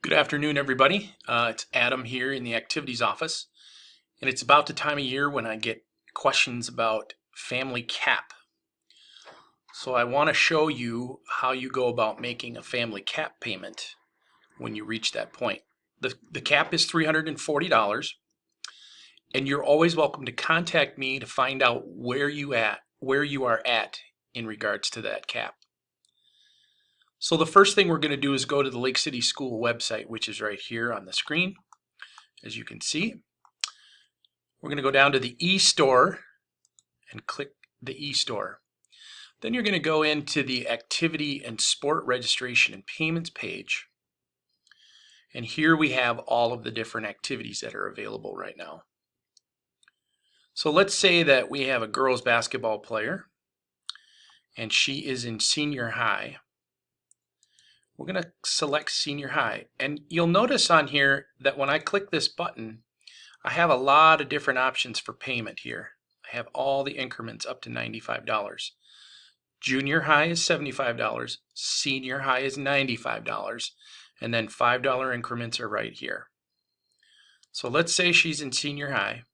Good afternoon, everybody. It's Adam here in the activities office, and it's about the time of year when I get questions about family cap. So I want to show you how you go about making a family cap payment when you reach that point. The cap is $340, and you're always welcome to contact me to find out where you are at in regards to that cap. So the first thing we're going to do is go to the Lake City School website, which is right here on the screen, as you can see. We're going to go down to the e-store and click the e-store. Then you're going to go into the activity and sport registration and payments page. And here we have all of the different activities that are available right now. So let's say that we have a girls basketball player and she is in senior high. We're going to select senior high, and you'll notice on here that when I click this button, I have a lot of different options for payment here. I have all the increments up to $95. Junior high is $75, senior high is $95, and then $5 increments are right here. So let's say she's in senior high,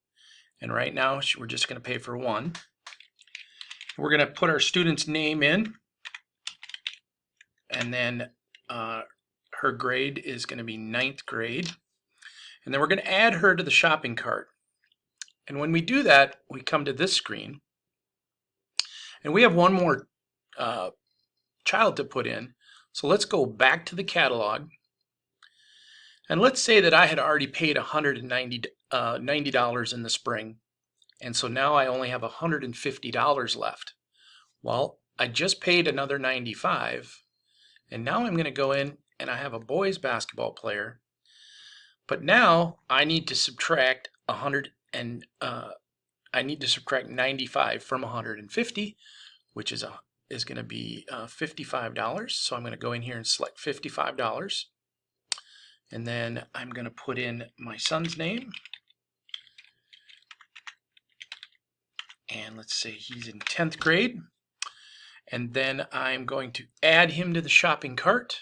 and right now we're just going to pay for one. We're going to put our student's name in, and then her grade is going to be 9th grade. And then we're going to add her to the shopping cart. And when we do that, we come to this screen. And we have one more child to put in. So let's go back to the catalog. And let's say that I had already paid $90 in the spring. And so now I only have $150 left. Well, I just paid another $95. And now I'm going to go in and I have a boys basketball player. But now I need to subtract 95 from 150, which is going to be $55. So I'm going to go in here and select $55. And then I'm going to put in my son's name. And let's say he's in 10th grade. And then I'm going to add him to the shopping cart.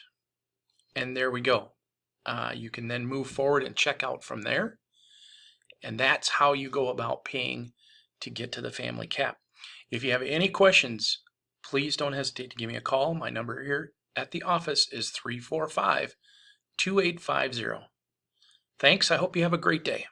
And there we go. You can then move forward and check out from there. And that's how you go about paying to get to the family cap. If you have any questions, please don't hesitate to give me a call. My number here at the office is 345-2850. Thanks. I hope you have a great day.